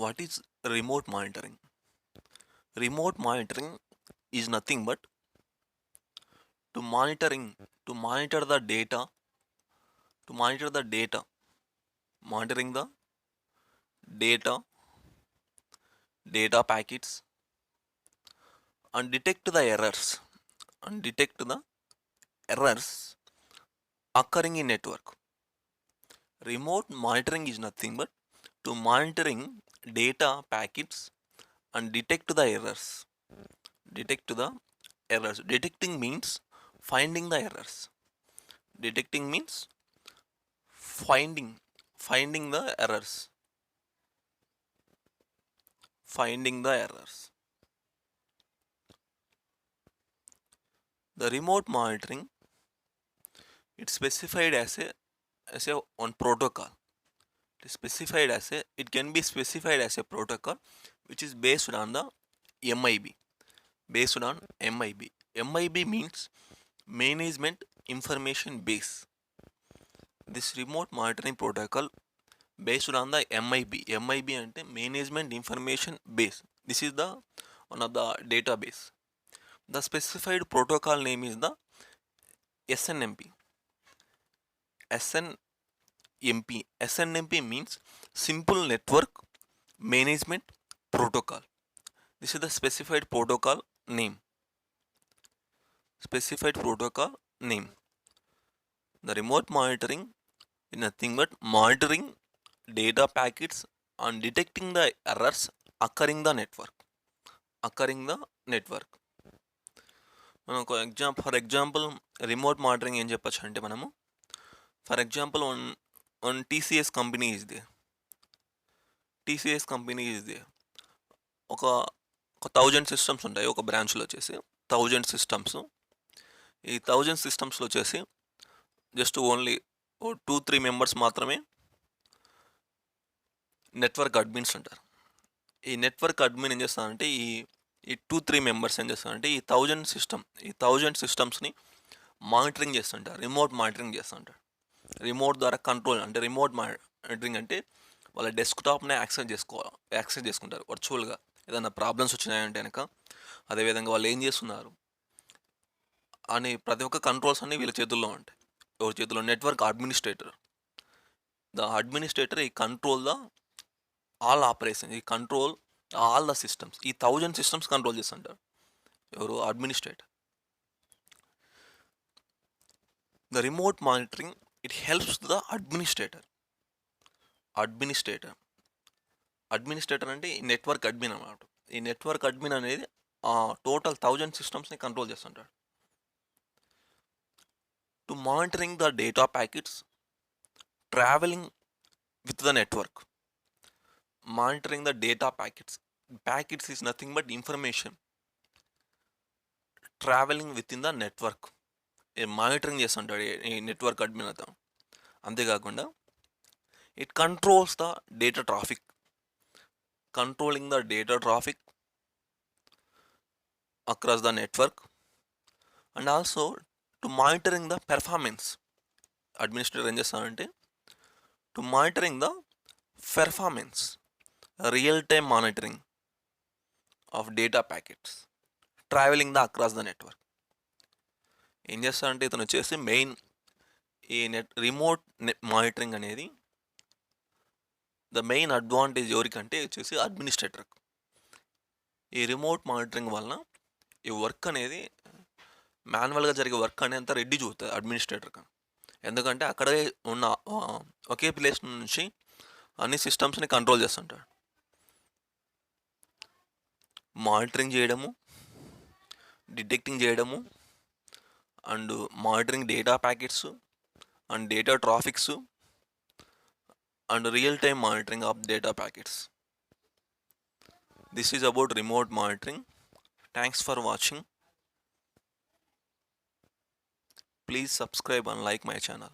What is remote monitoring? Remote monitoring is nothing but to monitor the data, to monitor the data, monitoring the data, data packets, and detect the errors occurring in network. Remote monitoring is nothing but to monitoring data packets and detect the errors. Detect the errors. Detecting means finding the errors. Detecting means finding finding the errors. Finding the errors. The remote monitoring, it's specified as a one protocol. It is specified as a, it can be specified as a protocol which is based on the MIB. Based on MIB. MIB means management information base. This remote monitoring protocol based on the MIB. MIB ante management information base. This is the one of the database. The specified protocol name is the SNMP. SNMP. SNMP means Simple Network Management Protocol. This is the specified protocol name. Specified protocol name. The remote monitoring is nothing but monitoring data packets and detecting the errors occurring the network. Occurring the network. మనకు for example remote monitoring ఏం చెప్పచ్చు అంటే మనము for example one TCS company is they TCS company is they ఒక 1000 systems ఉంటాయి ఒక బ్రాంచ్లో వచ్చేసి 1000 సిస్టమ్స్. ఈ 1000 సిస్టమ్స్లో వచ్చేసి జస్ట్ ఓన్లీ 2-3 మెంబర్స్ మాత్రమే నెట్వర్క్ అడ్మిన్స్ ఉంటారు. ఈ నెట్వర్క్ అడ్మిన్ ఏం చేస్తారంటే ఈ 2-3 మెంబర్స్ ఏం చేస్తారంటే ఈ 1000 సిస్టమ్స్ని మానిటరింగ్ చేస్తుంటారు. రిమోట్ మానిటరింగ్ చేస్తుంటారు. రిమోట్ ద్వారా కంట్రోల్ అంటే రిమోట్ మానిటరింగ్ అంటే వాళ్ళ డెస్క్టాప్నే యాక్సెస్ చేసుకుంటారు వర్చువల్గా. ఏదైనా ప్రాబ్లమ్స్ వచ్చినాయంటే కనుక అదేవిధంగా వాళ్ళు ఏం చేస్తున్నారు అని ప్రతి ఒక్క కంట్రోల్స్ అన్నీ వీళ్ళ చేతుల్లో ఉంటాయి. ఎవరి చేతుల్లో? Network administrator. ద అడ్మినిస్ట్రేటర్ ఈ కంట్రోల్ ద ఆల్ ఆపరేషన్, ఈ కంట్రోల్ ఆల్ ద సిస్టమ్స్. ఈ 1000 సిస్టమ్స్ కంట్రోల్ చేస్తుంటారు ఎవరు? Administrator. The remote monitoring it helps the administrator. Administrator అంటే ఈ నెట్వర్క్ అడ్మిన్ అన్నమాట. ఈ నెట్వర్క్ అడ్మిన్ అనేది టోటల్ 1000 సిస్టమ్స్ని కంట్రోల్ చేస్తుంటాడు. To monitoring the data packets travelling with the network. Monitoring the data packets. Packets is nothing but information traveling within the network. Monitoring చేస్తుంటాడు ఈ network admin అతను. అంతేకాకుండా it controls the data traffic. Controlling the data traffic across the network and also to monitoring the performance. Administrator ఏం చేస్తానంటే to monitoring the performance, real time monitoring of data packets travelling the across the network. ఏం చేస్తారంటే ఇతను వచ్చేసి main ఈ remote monitoring అనేది the main advantage ఎవరికంటే వచ్చేసి అడ్మినిస్ట్రేటర్కి. ఈ రిమోట్ మానిటరింగ్ వలన ఈ వర్క్ అనేది మాన్యువల్గా జరిగే వర్క్ అనేది అంతా రెడ్డి చూస్తుంది అడ్మినిస్ట్రేటర్కి. ఎందుకంటే అక్కడే ఉన్న ఒకే ప్లేస్ నుంచి అన్ని సిస్టమ్స్ని కంట్రోల్ చేస్తుంటాడు. మానిటరింగ్ చేయడము, డిటెక్టింగ్ చేయడము and monitoring data packets and data traffics and real time monitoring of data packets. This is about remote monitoring. Thanks for watching. Please subscribe and like my channel.